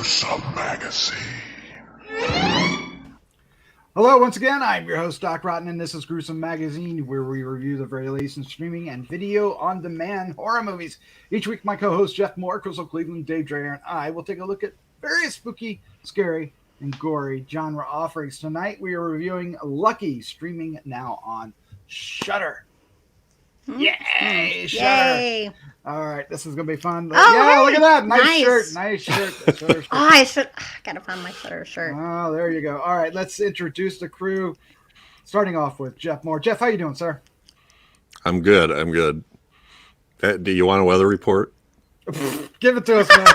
Gruesome Magazine. Hello, once again, I'm your host, Doc Rotten, and this is Gruesome Magazine, where we review the very latest in streaming and video on demand horror movies. Each week, my co hosts Jeff Mohr, Crystal Cleveland, Dave Dreher, and I will take a look at various spooky, scary, and gory genre offerings. Tonight, we are reviewing Lucky, streaming now on Shudder. Yay! Shudder! Yay! All right, this is gonna be fun. Oh, yeah, hey, look at that! Nice nice. shirt, nice shirt. Shudder shirt. I gotta find my Shudder shirt. Oh, there you go. All right, let's introduce the crew. Starting off with Jeff Mohr. Jeff, how you doing, sir? I'm good. I'm good. Do you want a weather report? Give it to us, man.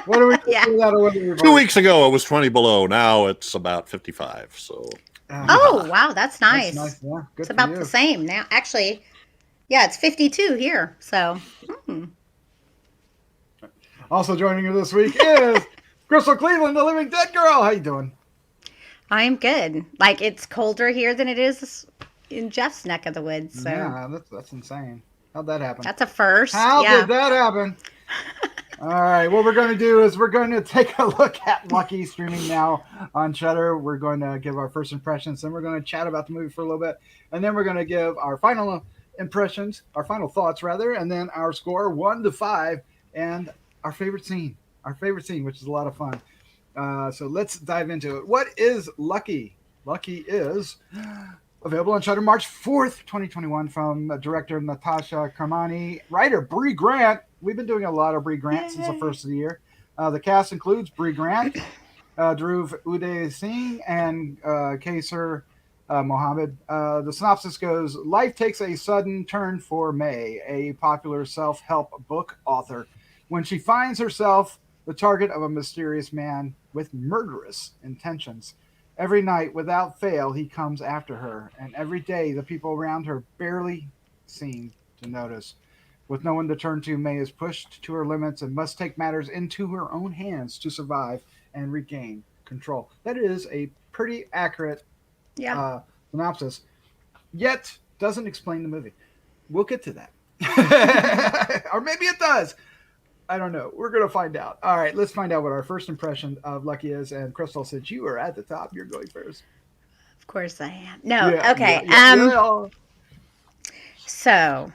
What do we do without a weather report? 2 weeks ago, it was 20 below. Now it's about 55. So. Oh, wow, that's nice. That's nice. Yeah, good it's for about you. the same now. Actually, yeah, it's 52 here. So. Also joining us this week is Crystal Cleveland, the Living Dead Girl. How you doing? I'm good. Like, it's colder here than it is in Jeff's neck of the woods. So. Yeah, that's insane. How'd that happen? That's a first. How did that happen? All right, what we're going to do is we're going to take a look at Lucky, streaming now on Shudder. We're going to give our first impressions, then we're going to chat about the movie for a little bit, and then we're going to give our final impressions, our final thoughts, rather, and then our score 1 to 5, and our favorite scene, which is a lot of fun. So let's dive into it. What is Lucky? Lucky is available on Shudder March 4th, 2021, from director Natasha Kermani, writer Brea Grant. We've been doing a lot of Brea Grant since the first of the year. The cast includes Brea Grant, Dhruv Uday Singh, and Kaysar Mohammed. The synopsis goes: life takes a sudden turn for May, a popular self-help book author, when she finds herself the target of a mysterious man with murderous intentions. Every night, without fail, he comes after her, and every day the people around her barely seem to notice. With no one to turn to, May is pushed to her limits and must take matters into her own hands to survive and regain control. That is a pretty accurate synopsis, yet doesn't explain the movie. We'll get to that. Or maybe it does. I don't know. We're going to find out. All right, let's find out what our first impression of Lucky is. And Crystal, since you are at the top, you're going first. Of course I am. No, Yeah, okay. yeah. So,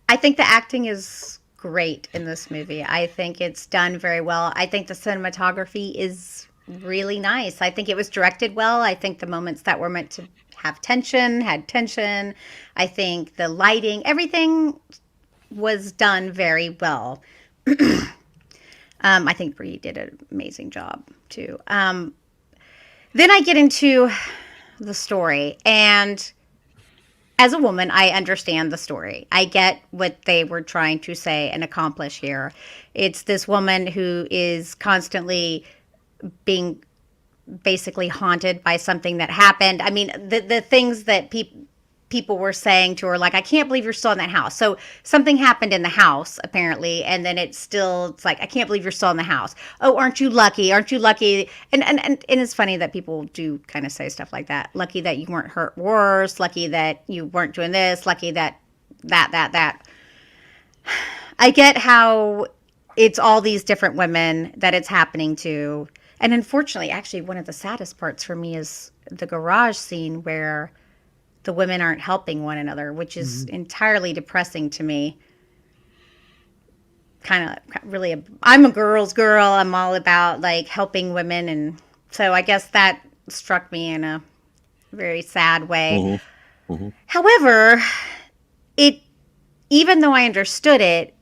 I think the acting is great in this movie. I think it's done very well. I think the cinematography is really nice. I think it was directed well. I think the moments that were meant to have tension had tension. I think the lighting, everything was done very well. I think Brea did an amazing job too. Then I get into the story, and as a woman, I understand the story. I get what they were trying to say and accomplish here. It's this woman who is constantly being basically haunted by something that happened. I mean, the things that people were saying to her, like, I can't believe you're still in that house. So something happened in the house, apparently, and then it's like, I can't believe you're still in the house. Oh, aren't you lucky? Aren't you lucky? And it's funny that people do kind of say stuff like that. Lucky that you weren't hurt worse. Lucky that you weren't doing this. Lucky that. I get how it's all these different women that it's happening to. And unfortunately, actually, one of the saddest parts for me is the garage scene where the women aren't helping one another, which is entirely depressing to me. Kind of really, I'm a girl's girl. I'm all about like helping women. And so I guess that struck me in a very sad way. However, even though I understood it,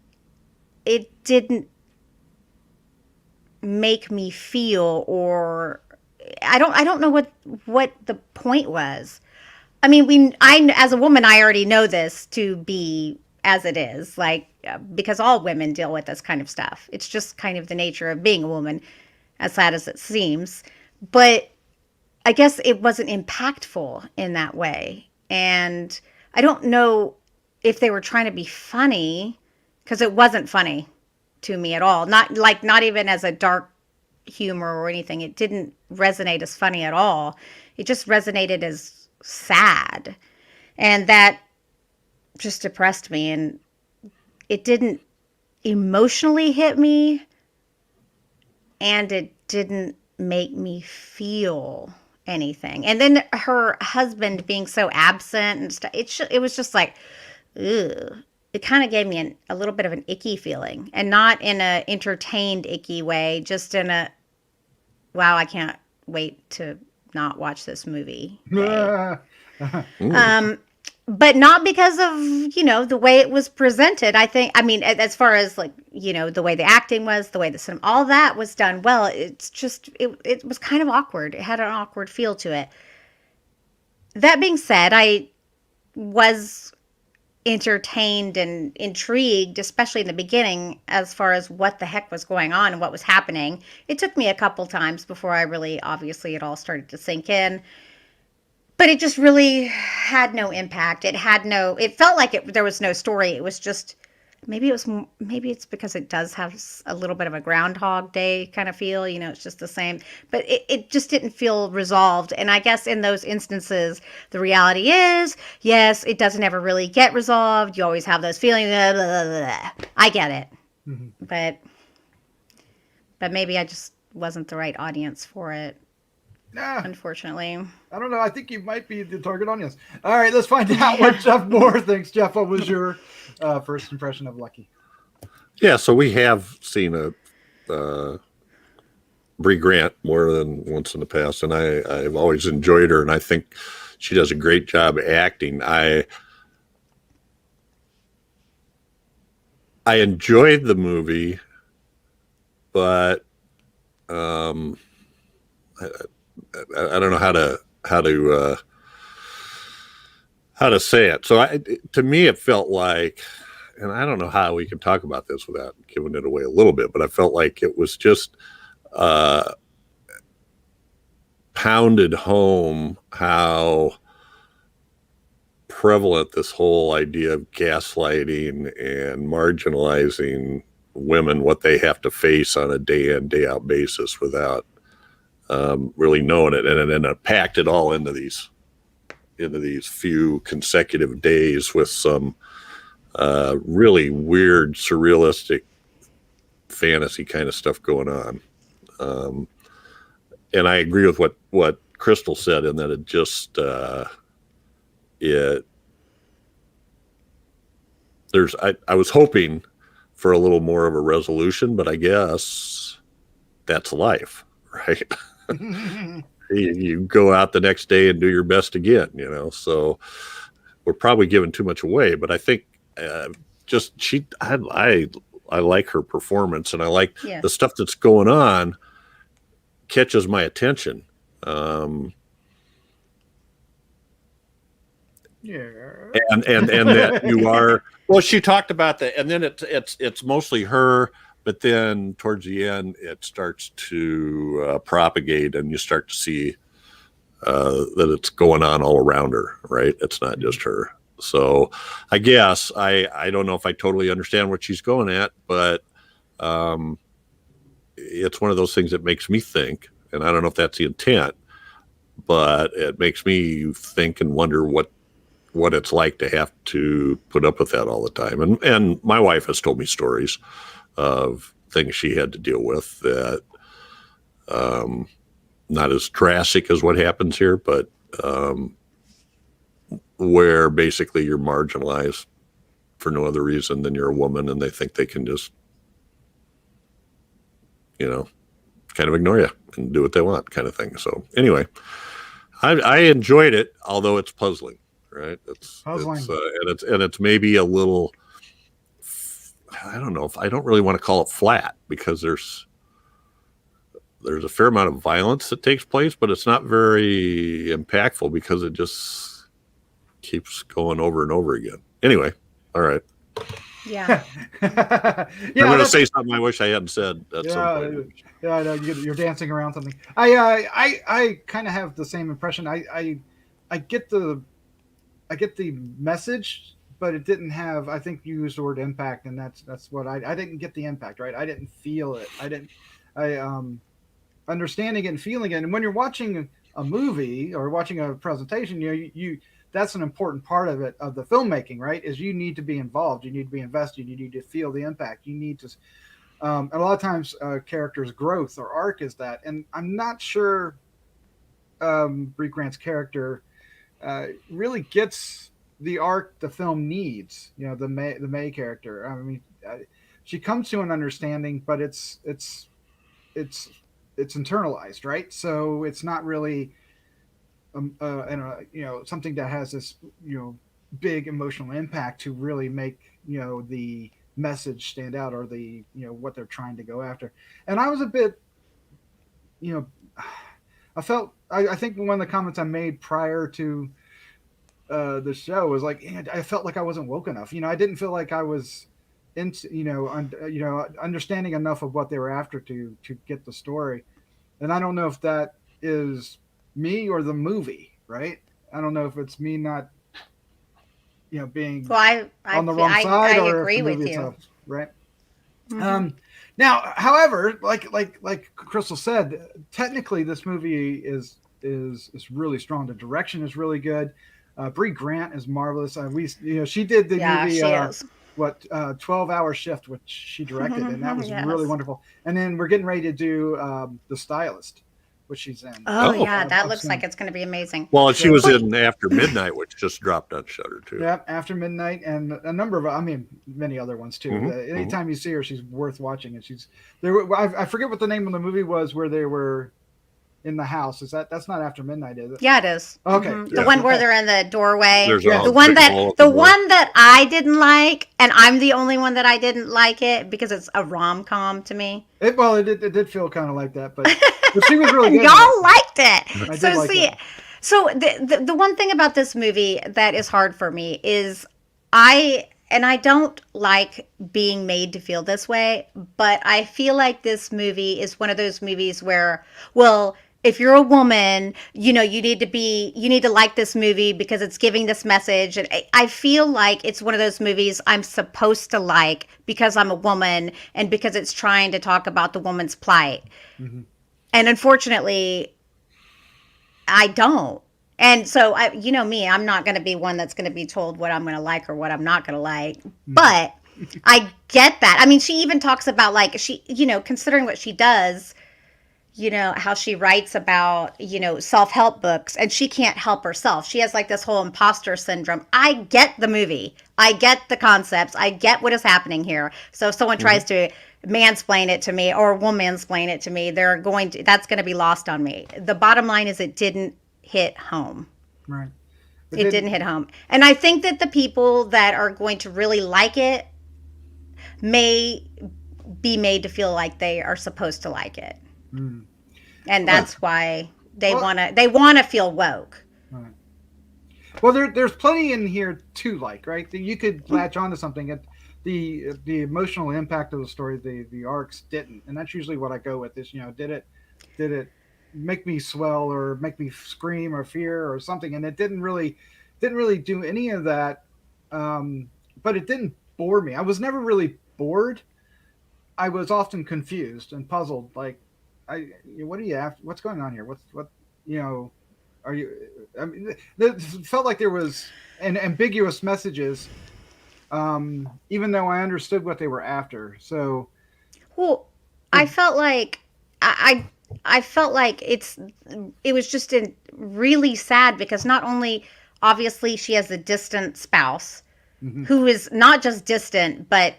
it didn't make me feel, or I don't know what the point was. I mean, as a woman, I already know this to be as it is, like, because all women deal with this kind of stuff. It's just kind of the nature of being a woman, as sad as it seems. But I guess it wasn't impactful in that way. And I don't know if they were trying to be funny, because it wasn't funny to me at all. Not even as a dark humor or anything. It didn't resonate as funny at all. It just resonated as sad, and that just depressed me, and it didn't emotionally hit me and it didn't make me feel anything. And then her husband being so absent and stuff, it was just like, ugh. It kind of gave me a little bit of an icky feeling, and not in a entertained icky way, just in a wow, I can't wait to not watch this movie way. Mm. But not because of the way it was presented. I mean, as far as like the way the acting was, the way the cinema, all that was done well. It's just it was kind of awkward. It had an awkward feel to it. That being said, I was entertained and intrigued, especially in the beginning, as far as what the heck was going on and what was happening. It took me a couple times before I really, obviously, it all started to sink in. But it just really had no impact. It felt like there was no story. It was just, maybe it's because it does have a little bit of a Groundhog Day kind of feel. It's just the same. But it just didn't feel resolved. And I guess in those instances, the reality is, yes, it doesn't ever really get resolved. You always have those feelings. Blah, blah, blah, blah. I get it. Mhm. But maybe I just wasn't the right audience for it, Nah, unfortunately. I don't know. I think you might be the target audience. All right, let's find out what Jeff Mohr thinks. Jeff, what was your first impression of Lucky? Yeah, so we have seen Brea Grant more than once in the past, and I've always enjoyed her, and I think she does a great job acting. I enjoyed the movie, but I don't know how to say it. So to me, it felt like, and I don't know how we can talk about this without giving it away a little bit, but I felt like it was just pounded home how prevalent this whole idea of gaslighting and marginalizing women, what they have to face on a day in, day out basis without really knowing it. And then it packed it all into these few consecutive days with some really weird, surrealistic fantasy kind of stuff going on. And I agree with what Crystal said in that it just I was hoping for a little more of a resolution, but I guess that's life, right? You go out the next day and do your best again, so we're probably giving too much away, but I think I like her performance, and I like the stuff that's going on catches my attention. Yeah. And that you are, well, she talked about that, and then it's mostly her, but then towards the end it starts to propagate, and you start to see that it's going on all around her, right? It's not just her. So I guess I don't know if I totally understand what she's going at, but it's one of those things that makes me think, and I don't know if that's the intent, but it makes me think and wonder what it's like to have to put up with that all the time. And my wife has told me stories of things she had to deal with that not as drastic as what happens here, but where basically you're marginalized for no other reason than you're a woman, and they think they can just, kind of ignore you and do what they want, kind of thing. So anyway, I enjoyed it, although it's puzzling, right? It's puzzling, and it's maybe a little, I don't know, if I don't really want to call it flat, because there's a fair amount of violence that takes place, but it's not very impactful because it just keeps going over and over again. Anyway, all right. Yeah. I'm going to say something I wish I hadn't said at some point. Yeah, I know you're dancing around something. I kind of have the same impression. I get the message, but it didn't have. I think you used the word impact, and that's what I didn't get the impact, right? I didn't feel it. Understanding it and feeling it. And when you're watching a movie or watching a presentation, you that's an important part of it, of the filmmaking, right? Is you need to be involved, you need to be invested, you need to feel the impact, you need to And a lot of times, characters' growth or arc is that, and I'm not sure Brie Grant's character really gets the arc the film needs. You know, the May character. I mean, she comes to an understanding, but it's it's internalized, right? So it's not really something that has this big emotional impact to really make the message stand out, or the what they're trying to go after. And I was a bit, you know, I think one of the comments I made prior to the show was like, I felt like I wasn't woke enough. I didn't feel like I was into understanding enough of what they were after to get the story. And I don't know if that is me or the movie, right? I don't know if it's me not being Well, on the wrong side, I or if agree the movie with you. itself, right? Mhm. Now, however, like Crystal said, technically this movie is really strong. The direction is really good. Brie Grant is marvelous. She did the Yeah, movie she is. 12-hour shift, which she directed, and that was really Yes. wonderful. And then we're getting ready to do The Stylist, which she's in. Oh Oh, yeah, that looks like Soon. it's going to be amazing. well, she So, was in After Midnight, which just dropped on Shudder too. yeah, After Midnight, and a number of, many other ones too. Anytime you see her, she's worth watching. And she's there. I forget what the name of the movie was where they were in the house. That's not After Midnight, is it? Yeah, it is. Okay, Mhm. yeah, The one where okay. they're in the doorway. There's Yeah. The one all that of them. I didn't like, and I'm the only one that I didn't like it because it's a rom-com to me. It did feel kind of like that, but she was really good. Y'all liked it. I did So like see, it. so the one thing about this movie that is hard for me is I don't like being made to feel this way, but I feel like this movie is one of those movies where, well, if you're a woman, you need to like this movie because it's giving this message. And I feel like it's one of those movies I'm supposed to like because I'm a woman and because it's trying to talk about the woman's plight. Mm-hmm. And unfortunately, I don't. And so me, I'm not going to be one that's going to be told what I'm going to like or what I'm not going to like. But I get that. I mean, she even talks about like considering what she does, how she writes about, self-help books, and she can't help herself. She has like this whole imposter syndrome. I get the movie. I get the concepts. I get what is happening here. So if someone tries to mansplain it to me or womansplain it to me, that's going to be lost on me. The bottom line is it didn't hit home. Right. It didn't hit home. And I think that the people that are going to really like it may be made to feel like they are supposed to like it. Mm. And that's why they want to feel woke. Right. Well, there's plenty in here to like, right? You could latch onto something. The emotional impact of the story, the arcs didn't, and that's usually what I go with. Is did it make me swell or make me scream or fear or something? And it didn't really do any of that. But it didn't bore me. I was never really bored. I was often confused and puzzled. Like, what are you after? What's going on here? What are you? I mean, it felt like there was ambiguous messages, even though I understood what they were after. So, Well, I felt like I felt like it was just really sad because not only obviously she has a distant spouse who is not just distant, but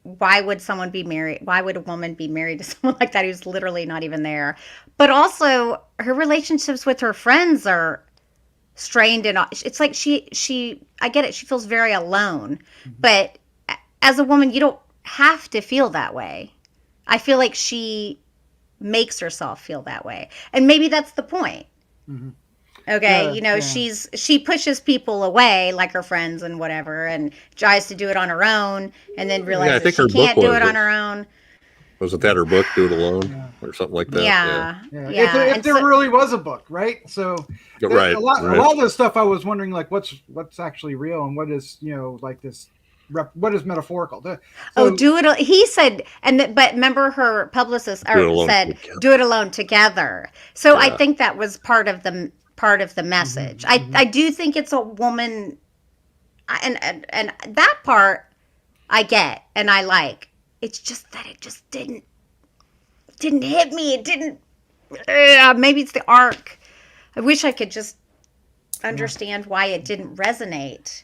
why would someone be married? Why would a woman be married to someone like that who's literally not even there? But also her relationships with her friends are strained, and it's like I get it. She feels very alone, but as a woman, you don't have to feel that way. I feel like she makes herself feel that way, and maybe that's the point. mm-hmm. Okay, Yeah. she pushes people away like her friends and whatever, and tries to do it on her own, and then I realizes think she her book can't do was it on her own. Wasn't that her book, Do It Alone, Yeah. or something like that? Yeah, Yeah. yeah. If And there really was a book, right? So Right. a lot of the stuff I was wondering, like what's actually real and what is like this. What is metaphorical? Do it. He said, but remember, her publicist said, "Do it alone together." So I think that was part of the message. I do think it's a woman, and that part I get and I like. it's just that it just didn't hit me. It didn't. Maybe it's the arc. I wish I could just understand why it didn't resonate.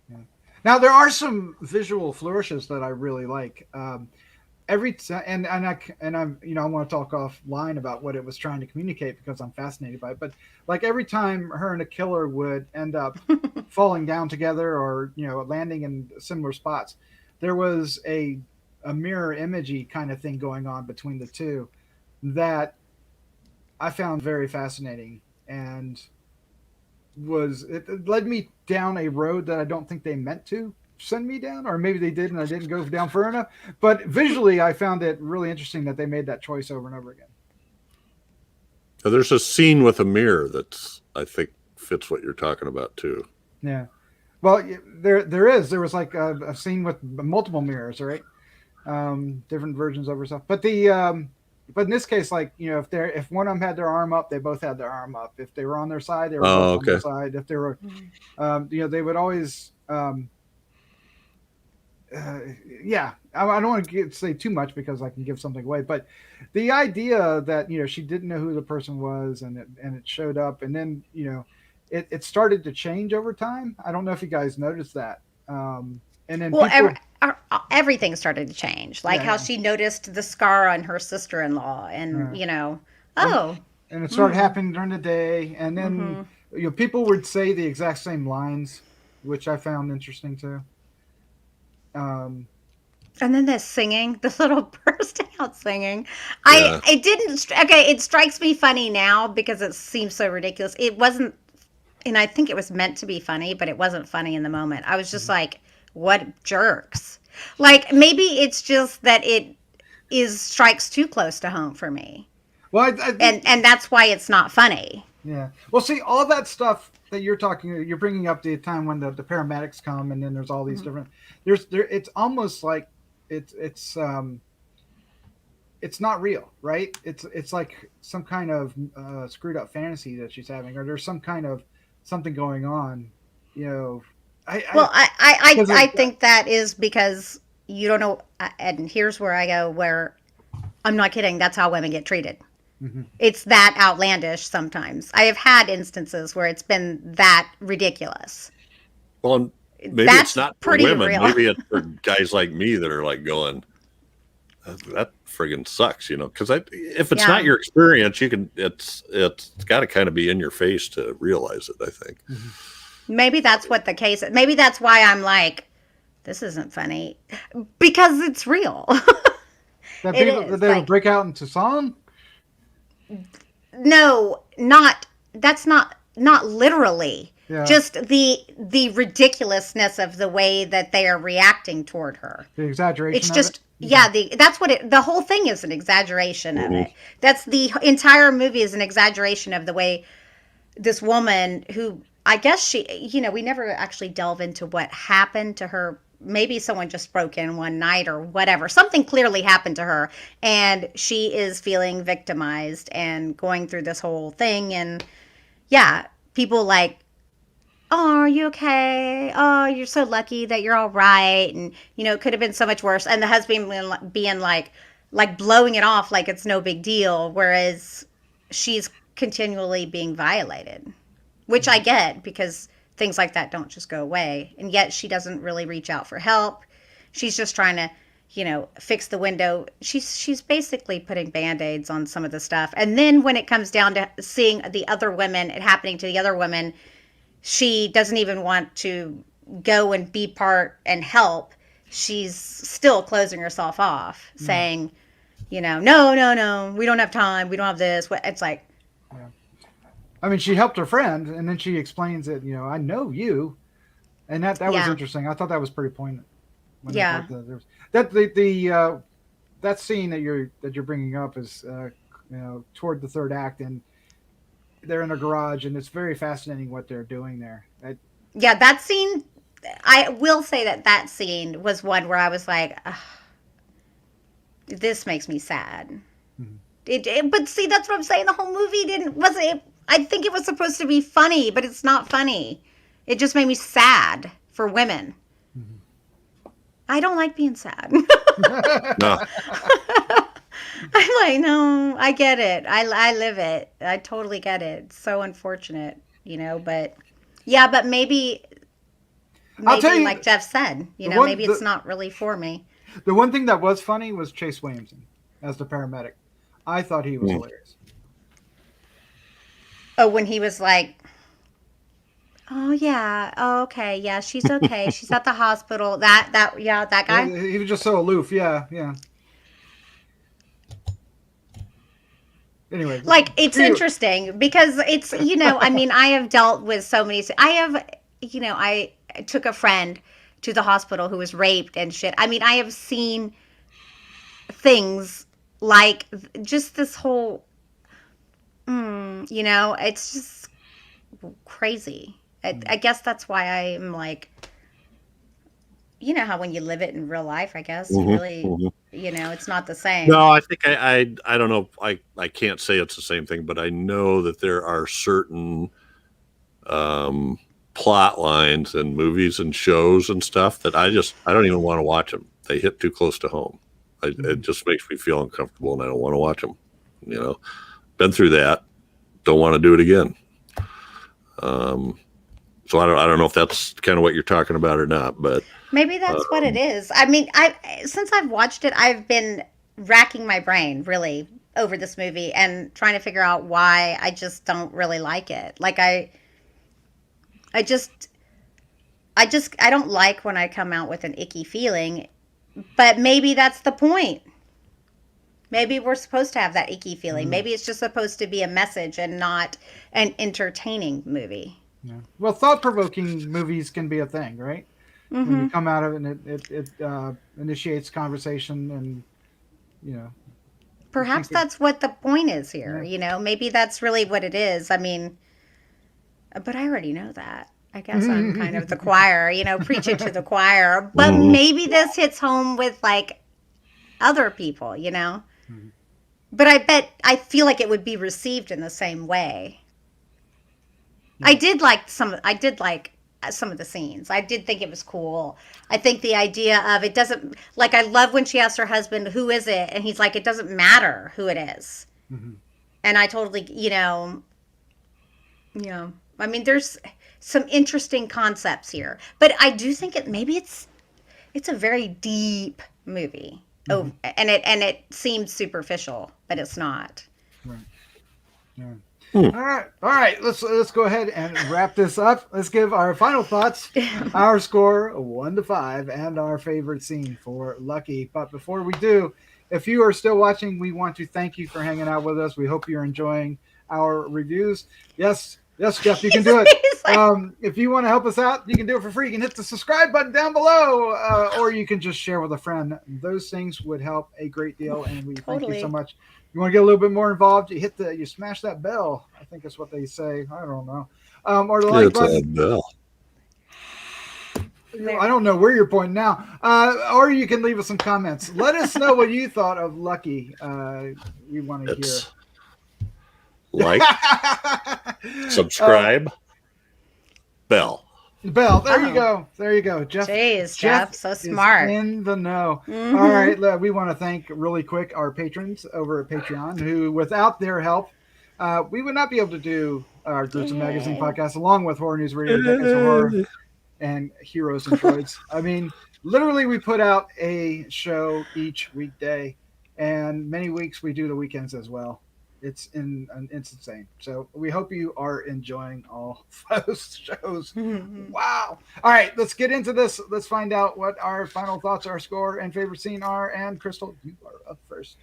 Yeah. Now there are some visual flourishes that I really like. Every time, and I'm I want to talk offline about what it was trying to communicate because I'm fascinated by it. But like every time her and a killer would end up falling down together or landing in similar spots, there was a mirror imagey kind of thing going on between the two that I found very fascinating, and it led me down a road that I don't think they meant to send me down, or maybe they did and I didn't go down far enough. But visually, I found it really interesting that they made that choice over and over again. So there's a scene with a mirror that's, I think, fits what you're talking about too. Yeah. Well, there was like a scene with multiple mirrors, right? Different versions of herself. But but in this case, like, if one of them had their arm up, they both had their arm up. If they were on their side, they were both on their side. If they were, they would always, yeah. I don't want to say too much because I can give something away. But the idea that she didn't know who the person was, and it showed up, and then it started to change over time. I don't know if you guys noticed that. And then everything started to change, like how she noticed the scar on her sister-in-law, and and it started happening during the day, and then people would say the exact same lines, which I found interesting too. And then the singing, the little bursting out singing. It strikes me funny now because it seems so ridiculous. It wasn't, and I think it was meant to be funny, but it wasn't funny in the moment. I was just like, what jerks. Like, maybe it's just that it strikes too close to home for me. Well, and that's why it's not funny. Yeah. Well, see, all that stuff that you're bringing up the time when the paramedics come, and then there's all these different, it's almost like it's not real, right? It's like some kind of screwed up fantasy that she's having, or there's some kind of something going on, I think that is because you don't know, and here's where I go, where I'm not kidding, that's how women get treated. Mm-hmm. It's that outlandish sometimes. I have had instances where it's been that ridiculous. Well, maybe it's not for women. Real. Maybe it's for guys like me that are like going, that friggin' sucks, because if it's not your experience, it's got to kind of be in your face to realize it, I think. Mm-hmm. Maybe that's what the case is. Maybe that's why I'm like, this isn't funny, because it's real. That they would break out into song? No, that's not literally. Yeah. Just the ridiculousness of the way that they are reacting toward her. The exaggeration. It's just that's what the whole thing is, an exaggeration of it. That's the entire movie is an exaggeration of the way this woman, who I guess she, we never actually delve into what happened to her. Maybe someone just broke in one night or whatever. Something clearly happened to her, and she is feeling victimized and going through this whole thing. And people like, oh, are you okay? Oh, you're so lucky that you're all right. And, it could have been so much worse. And the husband being like blowing it off like it's no big deal. Whereas she's continually being violated, which I get, because things like that don't just go away. And yet she doesn't really reach out for help. She's just trying to, fix the window. She's basically putting Band-Aids on some of the stuff. And then when it comes down to seeing the other women, it happening to the other women, she doesn't even want to go and be part and help. She's still closing herself off, saying, no, we don't have time. We don't have this. It's like, I mean, she helped her friend, and then she explains it. I know you, and that was interesting. I thought that was pretty poignant. That scene that you're bringing up is toward the third act, and they're in a garage, and it's very fascinating what they're doing there. That scene. I will say that scene was one where I was like, this makes me sad. Mm-hmm. But see, that's what I'm saying. The whole movie wasn't. I think it was supposed to be funny, but it's not funny. It just made me sad for women. Mm-hmm. I don't like being sad. No. I'm like, no, I get it. I live it. I totally get it. It's so unfortunate, but yeah, but I'll tell maybe you like Jeff said, the one maybe it's not really for me. the one thing that was funny was Chase Williamson as the paramedic. I thought he was hilarious. Oh, when he was like, oh yeah, oh, okay, yeah, she's okay. She's at the hospital. Yeah, that guy. He was just so aloof. Yeah, yeah. Anyway, Like it's interesting because it's I mean I have dealt with so many. I took a friend to the hospital who was raped and shit. I mean I have seen things like just this whole it's just crazy. I guess that's why I'm like, how when you live it in real life, I guess you really it's not the same. No, I think I don't know. I can't say it's the same thing, but I know that there are certain plot lines and movies and shows and stuff that I don't even want to watch them. They hit too close to home. It just makes me feel uncomfortable, and I don't want to watch them. Been through that. Don't want to do it again. So I don't know if that's kind of what you're talking about or not, but maybe that's what it is. I mean, since I've watched it, I've been racking my brain really over this movie and trying to figure out why I just don't really like it. Like I don't like when I come out with an icky feeling, but maybe that's the point. Maybe we're supposed to have that icky feeling. Maybe it's just supposed to be a message and not an entertaining movie. Yeah. Well, thought-provoking movies can be a thing, right? When you come out of it and it initiates conversation and, Perhaps that's what the point is here. Maybe that's really what it is. I mean, but I already know that. I guess I'm kind of the choir, preaching to the choir. But maybe this hits home with like other people, But I feel like it would be received in the same way. I did like some of the scenes. I did think it was cool. I think the idea of it doesn't, like, I love when she asks her husband, who is it? And he's like, it doesn't matter who it is. And I totally, I mean, there's some interesting concepts here, but I do think it's a very deep movie. Oh, and it seems superficial, but it's not. Right. Yeah. All right. Let's go ahead and wrap this up. Let's give our final thoughts, our score 1 to 5, and our favorite scene for Lucky. But before we do, if you are still watching, we want to thank you for hanging out with us. We hope you're enjoying our reviews. Yes, Jeff, you can do it. If you want to help us out, you can do it for free. You can hit the subscribe button down below, or you can just share with a friend. Those things would help a great deal, and we thank you so much. You want to get a little bit more involved, you smash that bell. I think that's what they say. I don't know. Or the like button. Bell. I don't know where you're pointing now. Or you can leave us some comments. Let us know what you thought of Lucky. We want to hear. Like, subscribe, bell. There you go. There you go. Jeff, so smart. In the know. All right. We want to thank really quick our patrons over at Patreon, who without their help, we would not be able to do our Gruesome Magazine podcast along with Horror News Radio, Decades of Horror, and Heroes and Droids. I mean, literally, we put out a show each weekday, and many weeks we do the weekends as well. It's insane. So we hope you are enjoying all those shows. Wow. All right, let's get into this. Let's find out what our final thoughts, our score, and favorite scene are. And Crystal, you are up first.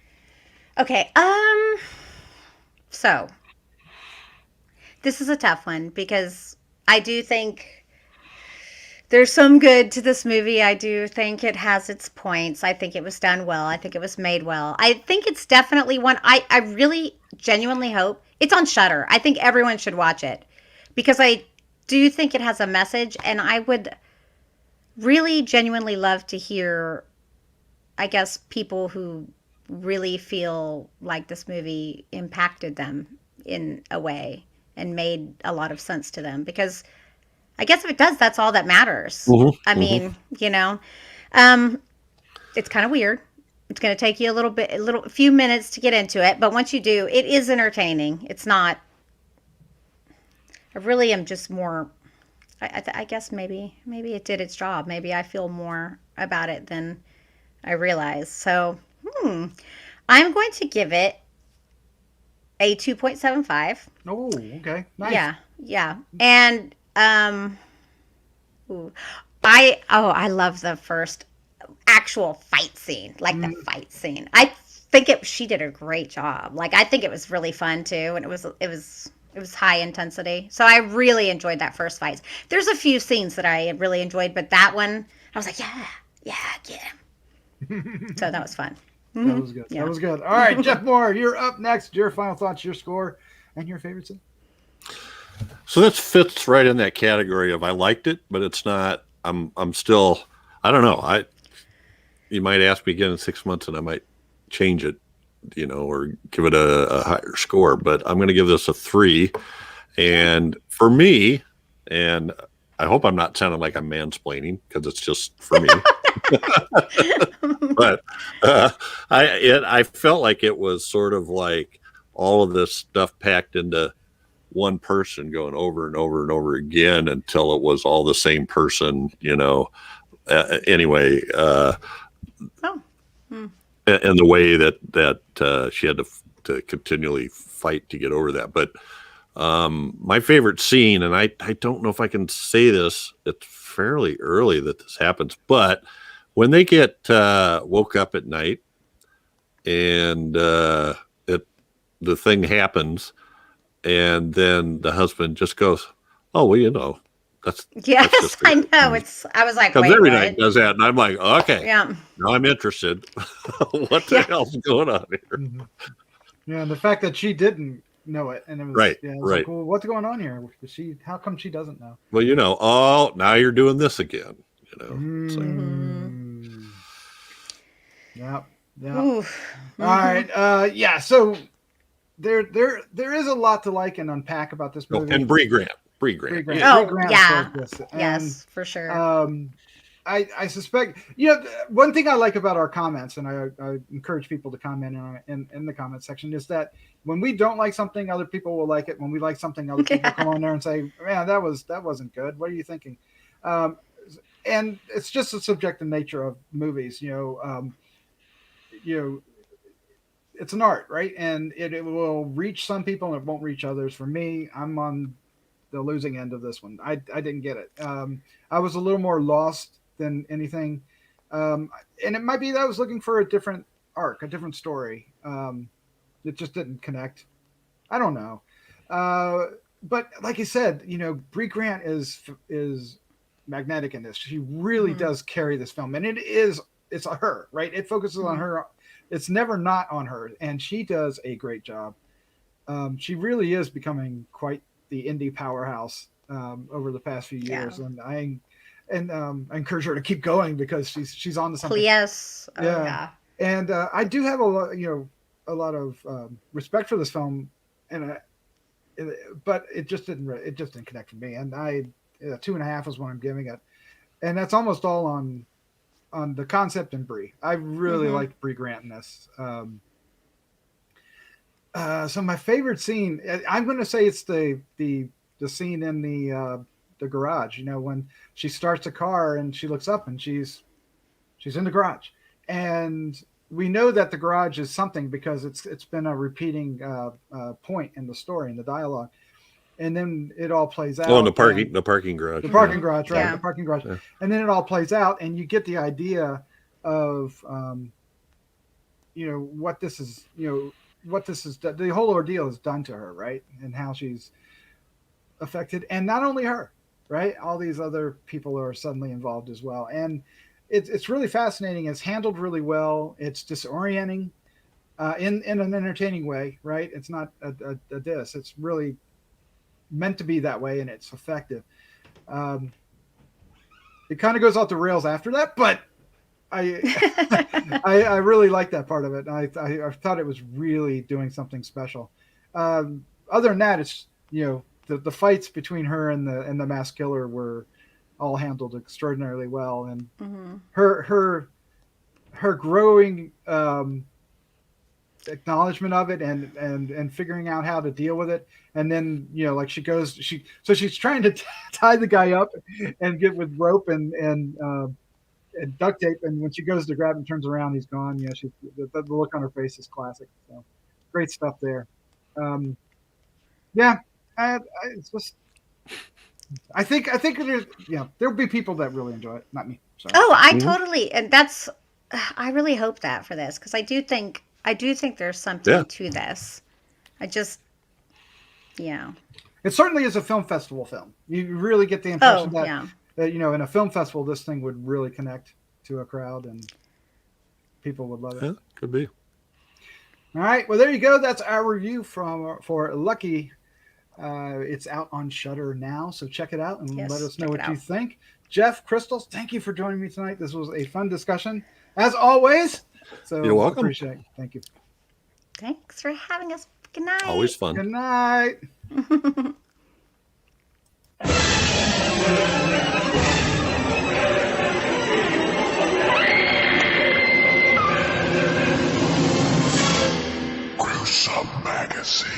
Okay. So this is a tough one because I do think there's some good to this movie. I do think it has its points. I think it was done well. I think it was made well. I think it's definitely one I really genuinely hope it's on Shudder. I think everyone should watch it because I do think it has a message, and I would really genuinely love to hear, I guess, people who really feel like this movie impacted them in a way and made a lot of sense to them, because I guess if it does, that's all that matters. I mean, It's kind of weird. It's going to take you a few minutes to get into it, but once you do, it is entertaining. It's not. I really am just more. I guess maybe it did its job. Maybe I feel more about it than I realize. So, I'm going to give it a 2.75. Oh, okay, nice. Yeah, and ooh, I love the first actual fight scene, like the fight scene. I think she did a great job. Like I think it was really fun too, and it was high intensity. So I really enjoyed that first fight. There's a few scenes that I really enjoyed, but that one I was like, yeah, get him. So that was fun. That was good. Yeah. That was good. All right, Jeff Mohr, you're up next. Your final thoughts, your score, and your favorite scene. So this fits right in that category of I liked it, but it's not. I'm still. I don't know. You might ask me again in 6 months, and I might change it, or give it a higher score. But I'm going to give this a 3. And for me, and I hope I'm not sounding like I'm mansplaining because it's just for me. But I felt like it was sort of like all of this stuff packed into one person going over and over and over again until it was all the same person, anyway. And the way that she had to continually fight to get over that. But my favorite scene, and I don't know if I can say this, it's fairly early that this happens, but when they get woke up at night and the thing happens, and then the husband just goes, "Oh, well, that's yes, I know. I was like, because wait, every what? night does that, and I'm like, okay, Yeah. now I'm interested. What the hell's going on here?" Mm-hmm. Yeah, and the fact that she didn't know it, and it was right. like, well, what's going on here? How come she doesn't know? Well, now you're doing this again. Yep. Oof. All right. Yeah. So there is a lot to like and unpack about this movie. And Brea Grant. Yeah. Oh, Brea Grant yeah. this. And, Yes, for sure. I suspect, one thing I like about our comments, and I encourage people to comment in the comment section, is that when we don't like something, other people will like it. When we like something, other people come on there and say, "Man, that wasn't good. What are you thinking?" And it's just the subjective nature of movies. It's an art, right? And it will reach some people and it won't reach others. For me, I'm on the losing end of this one. I didn't get it. I was a little more lost than anything. And it might be that I was looking for a different arc, a different story. It just didn't connect. I don't know. But like I said, Brea Grant is magnetic in this. She really does carry this film. And it's her, right? It focuses on her. It's never not on her. And she does a great job. She really is becoming quite the indie powerhouse over the past few years. And I encourage her to keep going because she's on to something. Yes. Oh, yeah. And I do have a lot of respect for this film, but it just didn't connect with me. And 2.5 is what I'm giving it, and that's almost all on the concept and Brea. I really liked Brea Grant in this. So my favorite scene, I'm going to say it's the scene in the garage. When she starts a car and she looks up and she's in the garage, and we know that the garage is something because it's been a repeating point in the story, in the dialogue, and then it all plays out. Oh, in the parking garage. The parking garage, right? Yeah. The parking garage, Yeah. And then it all plays out, and you get the idea of what this is. What this is. The whole ordeal has done to her, right? And how she's affected, and not only her, right? All these other people are suddenly involved as well, and it's really fascinating. It's handled really well. It's disorienting in an entertaining way, right? It's not a diss. It's really meant to be that way, and it's effective. It kind of goes off the rails after that, but I really like that part of it. I thought it was really doing something special. Other than that, it's the fights between her and the mass killer were all handled extraordinarily well, and her her growing acknowledgement of it and figuring out how to deal with it. And then, you know, like she's trying to tie the guy up and get with rope and duct tape. And when she goes to grab him, turns around, he's gone. You know, the look on her face is classic. So great stuff there. Yeah, it's just, I think there's, there'll be people that really enjoy it, not me. Sorry. Oh, I totally, and that's, I really hope that for this, because I do think there's something to this. I just, it certainly is a film festival film. You really get the impression that you know, in a film festival, this thing would really connect to a crowd and people would love it. Yeah, could be. All right, well, there you go. That's our review for Lucky. It's out on Shudder now, so check it out and let us know what you think. Jeff, Crystals, thank you for joining me tonight. This was a fun discussion, as always. So you're welcome. Appreciate it. Thank you. Thanks for having us. Good night. Always fun. Good night. Gruesome Magazine.